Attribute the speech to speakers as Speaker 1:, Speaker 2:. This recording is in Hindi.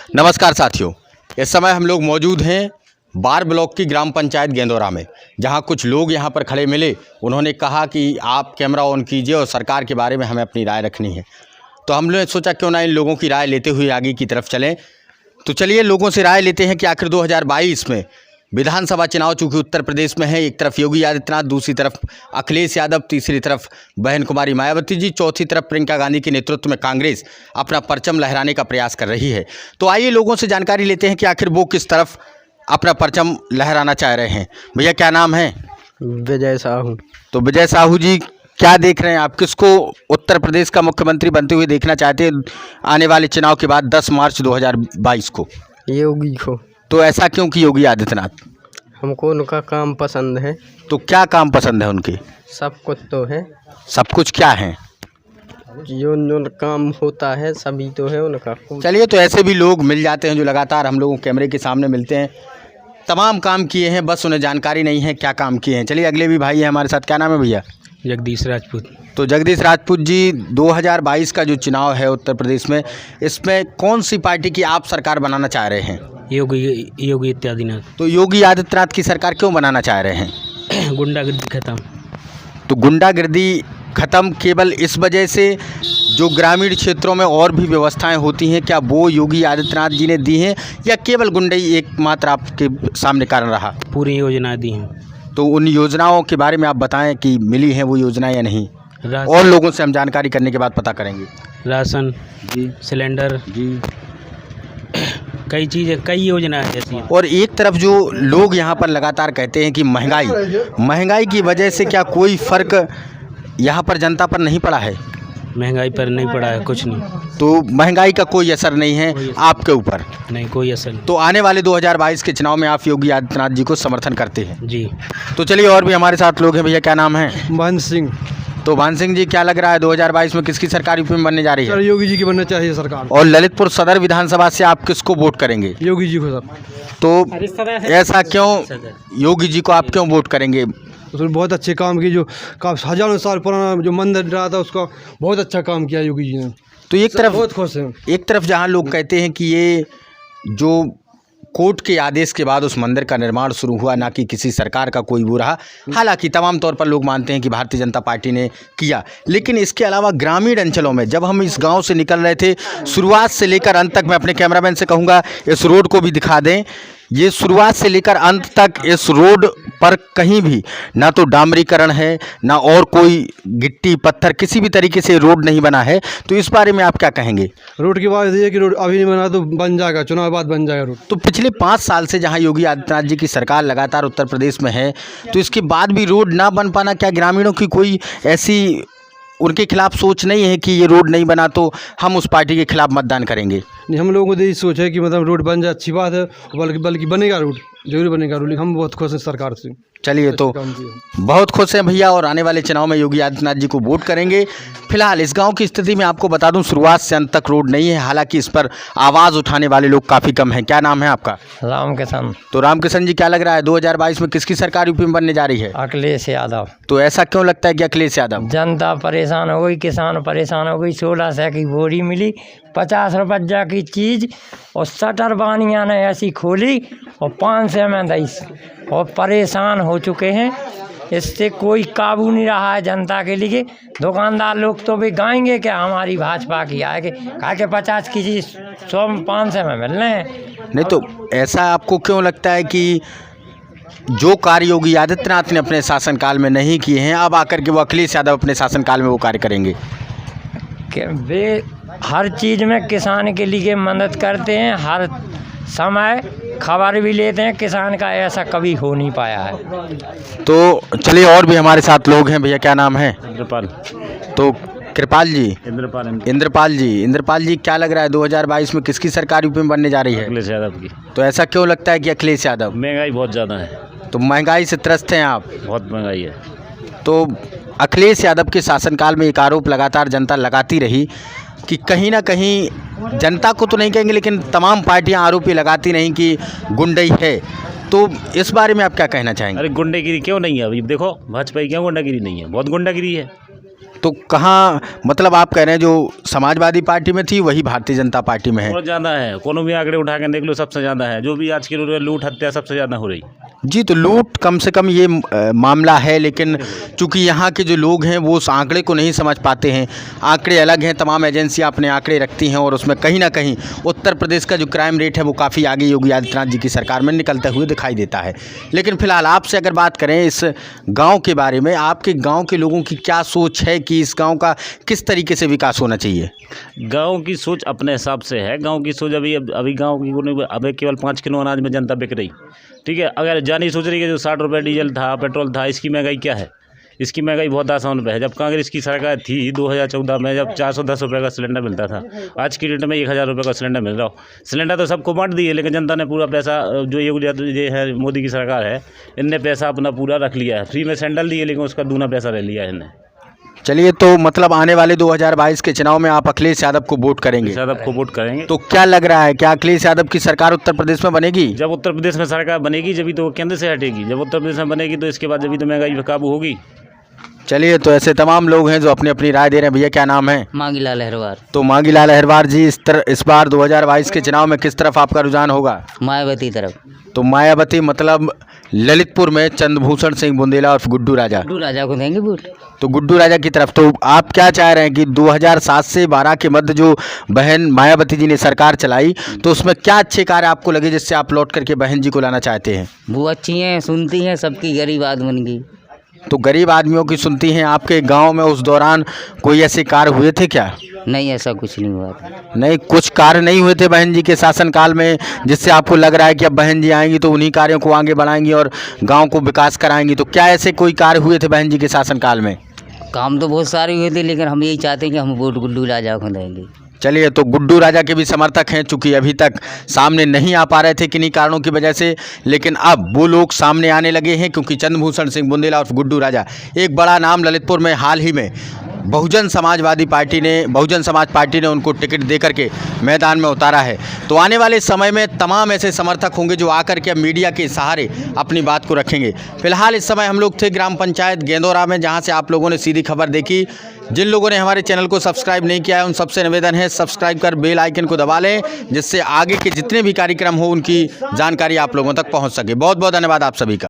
Speaker 1: नमस्कार साथियों, इस समय हम लोग मौजूद हैं बार ब्लॉक की ग्राम पंचायत गेंदोरा में, जहां कुछ लोग यहां पर खड़े मिले। उन्होंने कहा कि आप कैमरा ऑन कीजिए और सरकार के बारे में हमें अपनी राय रखनी है। तो हमने सोचा क्यों ना इन लोगों की राय लेते हुए आगे की तरफ चलें। तो चलिए लोगों से राय लेते हैं कि आखिर 2022 में विधानसभा चुनाव चूँकि उत्तर प्रदेश में है, एक तरफ योगी आदित्यनाथ, दूसरी तरफ अखिलेश यादव, तीसरी तरफ बहन कुमारी मायावती जी, चौथी तरफ प्रियंका गांधी के नेतृत्व में कांग्रेस अपना परचम लहराने का प्रयास कर रही है। तो आइए लोगों से जानकारी लेते हैं कि आखिर वो किस तरफ अपना परचम लहराना चाह रहे हैं। भैया क्या नाम है?
Speaker 2: विजय साहू।
Speaker 1: तो विजय साहू जी, क्या देख रहे हैं आप, किसको उत्तर प्रदेश का मुख्यमंत्री बनते हुए देखना चाहते हैं आने वाले चुनाव के बाद 10 मार्च 2022 को?
Speaker 2: योगी को।
Speaker 1: तो ऐसा क्यों कि योगी आदित्यनाथ?
Speaker 2: हमको उनका काम पसंद है।
Speaker 1: तो क्या काम पसंद है उनके?
Speaker 2: सब कुछ तो है।
Speaker 1: सब कुछ क्या है?
Speaker 2: जो जो काम होता है सभी तो है उनका।
Speaker 1: चलिए, तो ऐसे भी लोग मिल जाते हैं जो लगातार हम लोगों कैमरे के सामने मिलते हैं, तमाम काम किए हैं, बस उन्हें जानकारी नहीं है क्या काम किए हैं। चलिए अगले भी भाई हैं हमारे साथ। क्या नाम है भैया?
Speaker 3: जगदीश राजपूत।
Speaker 1: तो जगदीश राजपूत जी, 2022 का जो चुनाव है उत्तर प्रदेश में, इसमें कौन सी पार्टी की आप सरकार बनाना चाह रहे हैं?
Speaker 3: योगी आदित्यनाथ।
Speaker 1: तो योगी आदित्यनाथ की सरकार क्यों बनाना चाह रहे हैं?
Speaker 3: गुंडागर्दी खत्म।
Speaker 1: तो गुंडागर्दी खत्म केवल इस वजह से जो ग्रामीण क्षेत्रों में और भी व्यवस्थाएं होती हैं, क्या वो योगी आदित्यनाथ जी ने दी हैं, या केवल गुंडई एकमात्र आपके सामने कारण रहा?
Speaker 3: पूरी योजना दी हैं।
Speaker 1: तो उन योजनाओं के बारे में आप बताएं कि मिली हैं वो योजनाएं या नहीं, और लोगों से हम जानकारी करने के बाद पता करेंगे।
Speaker 3: राशन
Speaker 1: जी,
Speaker 3: सिलेंडर
Speaker 1: जी,
Speaker 3: कई चीज़ें, कई योजना है ऐसी।
Speaker 1: और एक तरफ जो लोग यहाँ पर लगातार कहते हैं कि महंगाई की वजह से क्या कोई फ़र्क यहाँ पर जनता पर नहीं पड़ा है?
Speaker 3: महंगाई पर नहीं पड़ा है, कुछ नहीं।
Speaker 1: तो महंगाई का कोई असर नहीं है आपके ऊपर?
Speaker 3: नहीं, कोई असर नहीं।
Speaker 1: तो आने वाले 2022 के चुनाव में आप योगी आदित्यनाथ जी को समर्थन करते हैं?
Speaker 3: जी।
Speaker 1: तो चलिए, और भी हमारे साथ लोग हैं। भैया क्या नाम है?
Speaker 2: बहन सिंह।
Speaker 1: तो भान सिंह जी, क्या लग रहा है 2022 में किसकी सरकार यूपी में बनने जा रही है?
Speaker 2: सर योगी जी की बनना चाहिए सरकार।
Speaker 1: और ललितपुर सदर विधानसभा से आप किसको वोट करेंगे?
Speaker 2: योगी जी को सर।
Speaker 1: तो ऐसा क्यों, योगी जी को आप क्यों वोट करेंगे?
Speaker 2: उसने बहुत अच्छे काम किए, जो हजारों साल पुराना जो मंदिर रहा था उसका बहुत अच्छा काम किया योगी जी ने।
Speaker 1: तो एक तरफ
Speaker 2: बहुत खुश हैं।
Speaker 1: एक तरफ जहां लोग कहते हैं कि ये जो कोर्ट के आदेश के बाद उस मंदिर का निर्माण शुरू हुआ, ना कि किसी सरकार का कोई वो रहा। हालांकि तमाम तौर पर लोग मानते हैं कि भारतीय जनता पार्टी ने किया, लेकिन इसके अलावा ग्रामीण अंचलों में जब हम इस गांव से निकल रहे थे, शुरुआत से लेकर अंत तक, मैं अपने कैमरामैन से कहूँगा इस रोड को भी दिखा दें, ये शुरुआत से लेकर अंत तक इस रोड पर कहीं भी ना तो डामरीकरण है, ना और कोई गिट्टी पत्थर, किसी भी तरीके से रोड नहीं बना है। तो इस बारे में आप क्या कहेंगे?
Speaker 2: रोड की बात ये कि रोड अभी नहीं बना तो बन जाएगा, चुनाव बाद बन जाएगा रोड।
Speaker 1: तो पिछले 5 साल से जहां योगी आदित्यनाथ जी की सरकार लगातार उत्तर प्रदेश में है, तो इसके बाद भी रोड ना बन पाना, क्या ग्रामीणों की कोई ऐसी उनके खिलाफ सोच नहीं है कि ये रोड नहीं बना तो हम उस पार्टी के खिलाफ मतदान करेंगे?
Speaker 2: नहीं, हम लोगों को यही सोच है कि मतलब रोड बन जाए, अच्छी बात है, बल्कि बनेगा रोड, जरूर बनेगा रोड। हम बहुत खुश हैं सरकार से।
Speaker 1: चलिए, तो बहुत खुश हैं भैया, और आने वाले चुनाव में योगी आदित्यनाथ जी को वोट करेंगे। फिलहाल इस गांव की स्थिति में आपको बता दूं, शुरुआत से अंत तक रोड नहीं है, हालांकि इस पर आवाज़ उठाने वाले लोग काफ़ी कम हैं। क्या नाम है आपका?
Speaker 4: रामकिशन।
Speaker 1: तो रामकिशन जी, क्या लग रहा है 2022 में किसकी सरकार यूपी में बनने जा रही है?
Speaker 4: अखिलेश यादव।
Speaker 1: तो ऐसा क्यों लगता है कि अखिलेश यादव?
Speaker 4: जनता परेशान हो गई, किसान परेशान हो गई। 1600 की बोरी मिली, 50 रुपया की चीज़, और शटर बानिया ने ऐसी खोली और 500 में 10, और परेशान हो चुके हैं। इससे कोई काबू नहीं रहा है जनता के लिए। दुकानदार लोग तो भी गाएंगे क्या हमारी भाजपा की आएगी, कहा के 50 की चीज़ 100 500 में मिल रहे हैं।
Speaker 1: नहीं, तो ऐसा आपको क्यों लगता है कि जो कार्य योगी आदित्यनाथ ने अपने शासनकाल में नहीं किए हैं, अब आकर के वो अखिलेश यादव अपने शासनकाल में वो कार्य करेंगे?
Speaker 4: कि वे हर चीज़ में किसान के लिए मदद करते हैं, हर समय खबर भी लेते हैं। किसान का ऐसा कभी हो नहीं पाया है।
Speaker 1: तो चलिए, और भी हमारे साथ लोग हैं। भैया क्या नाम है?
Speaker 3: इंद्रपाल।
Speaker 1: तो कृपाल जी,
Speaker 3: इंद्रपाल
Speaker 1: इंद्रपाल जी, क्या लग रहा है 2022 में किसकी सरकार यूपी में बनने जा रही है?
Speaker 3: अखिलेश यादव की।
Speaker 1: तो ऐसा क्यों लगता है कि अखिलेश यादव?
Speaker 3: महंगाई बहुत ज़्यादा है।
Speaker 1: तो महंगाई से त्रस्त हैं आप?
Speaker 3: बहुत महंगाई है।
Speaker 1: तो अखिलेश यादव के शासनकाल में एक आरोप लगातार जनता लगाती रही कि कहीं ना कहीं, जनता को तो नहीं कहेंगे लेकिन तमाम पार्टियां आरोप ये लगाती रहीं कि गुंडई है। तो इस बारे में आप क्या कहना चाहेंगे?
Speaker 3: अरे गुंडागिरी क्यों नहीं है? अभी देखो भाजपा की क्यों गुंडागिरी नहीं है? बहुत गुंडागिरी है।
Speaker 1: तो कहाँ मतलब आप कह रहे हैं जो समाजवादी पार्टी में थी वही भारतीय जनता पार्टी में है?
Speaker 5: बहुत ज़्यादा है, कोनो भी आंकड़े उठा के देख लो, सबसे ज़्यादा है। जो भी आज की लूट हत्या सबसे ज़्यादा हो रही।
Speaker 1: जी, तो लूट कम से कम ये मामला है, लेकिन चूंकि यहाँ के जो लोग हैं वो उस आंकड़े को नहीं समझ पाते हैं। आंकड़े अलग हैं, तमाम एजेंसियाँ अपने आंकड़े रखती हैं और उसमें कहीं ना कहीं उत्तर प्रदेश का जो क्राइम रेट है वो काफ़ी आगे योगी आदित्यनाथ जी की सरकार में निकलते हुए दिखाई देता है। लेकिन फिलहाल आपसे अगर बात करें इस गाँव के बारे में, आपके गाँव के लोगों की क्या सोच है कि इस गाँव का किस तरीके से विकास होना चाहिए?
Speaker 5: गांव की सोच अपने हिसाब से है। गांव की सोच अभी गांव की अभी केवल 5 किलो अनाज में जनता बिक रही, ठीक है। अगर जानी सोच रही है जो 60 रुपये डीजल था, पेट्रोल था, इसकी महंगाई क्या है? इसकी महंगाई बहुत आसान पे है। जब कांग्रेस की सरकार थी 2014 में, जब 410 रुपये का सिलेंडर मिलता था, आज की डेट में 1000 रुपये का सिलेंडर मिल रहा हो। सिलेंडर तो सबको बांट दिए, लेकिन जनता ने पूरा पैसा, जो ये है मोदी की सरकार है, इनने पैसा अपना पूरा रख लिया है। फ्री में सैंडल दिए, लेकिन उसका दूना पैसा ले लिया है इन्हें।
Speaker 1: चलिए, तो मतलब आने वाले 2022 के चुनाव में आप अखिलेश यादव को वोट करेंगे?
Speaker 5: यादव को वोट करेंगे।
Speaker 1: तो क्या लग रहा है, क्या अखिलेश यादव की सरकार उत्तर प्रदेश में बनेगी?
Speaker 5: जब उत्तर प्रदेश में सरकार बनेगी जब तो वो केंद्र से हटेगी। जब उत्तर प्रदेश में बनेगी तो इसके बाद जब तो महंगाई पे काबू होगी।
Speaker 1: चलिए, तो ऐसे तमाम लोग हैं जो अपनी अपनी राय दे रहे हैं। भैया क्या नाम है?
Speaker 6: मांगीलाल अहिरवार।
Speaker 1: तो मांगीलाल अहिरवार जी, इस बार 2022 के चुनाव में किस तरफ आपका रुझान होगा?
Speaker 6: मायावती तरफ।
Speaker 1: तो मायावती मतलब ललितपुर में चंद्रभूषण सिंह बुंदेला और गुड्डू राजा?
Speaker 6: गुड्डू राजा को देंगे वोट।
Speaker 1: तो गुड्डू राजा की तरफ। तो आप क्या चाह रहे हैं कि 2007 से 12 के मध्य जो बहन मायावती जी ने सरकार चलाई, तो उसमें क्या अच्छे कार्य आपको लगे जिससे आप लौट करके बहन जी को लाना चाहते हैं?
Speaker 6: वो अच्छी हैं, सुनती हैं, सबकी गरीब आदमी की।
Speaker 1: तो गरीब आदमियों की सुनती हैं। आपके गांव में उस दौरान कोई ऐसे कार्य हुए थे क्या?
Speaker 6: नहीं, ऐसा कुछ नहीं हुआ था।
Speaker 1: नहीं, कुछ कार्य नहीं हुए थे बहन जी के शासनकाल में जिससे आपको लग रहा है कि अब बहन जी आएंगी तो उन्हीं कार्यों को आगे बढ़ाएंगी और गांव को विकास कराएंगी? तो क्या ऐसे कोई कार्य हुए थे बहन जी के शासनकाल में?
Speaker 6: काम तो बहुत सारे हुए थे, लेकिन हम यही चाहते हैं कि हम वोट गुड्डू राजा को देंगे।
Speaker 1: चलिए, तो गुड्डू राजा के भी समर्थक हैं, चूंकि अभी तक सामने नहीं आ पा रहे थे किन्हीं कारणों की वजह से, लेकिन अब वो लोग सामने आने लगे हैं क्योंकि चंद्रभूषण सिंह बुंदेला और गुड्डू राजा, एक बड़ा नाम ललितपुर में हाल ही में बहुजन समाज पार्टी ने उनको टिकट दे करके मैदान में उतारा है। तो आने वाले समय में तमाम ऐसे समर्थक होंगे जो आकर के अब मीडिया के सहारे अपनी बात को रखेंगे। फिलहाल इस समय हम लोग थे ग्राम पंचायत गेंदोरा में, जहां से आप लोगों ने सीधी खबर देखी। जिन लोगों ने हमारे चैनल को सब्सक्राइब नहीं किया है उन सबसे निवेदन है सब्सक्राइब कर बेल आइकन को दबा लें, जिससे आगे के जितने भी कार्यक्रम हो उनकी जानकारी आप लोगों तक पहुँच सके। बहुत बहुत धन्यवाद आप सभी का।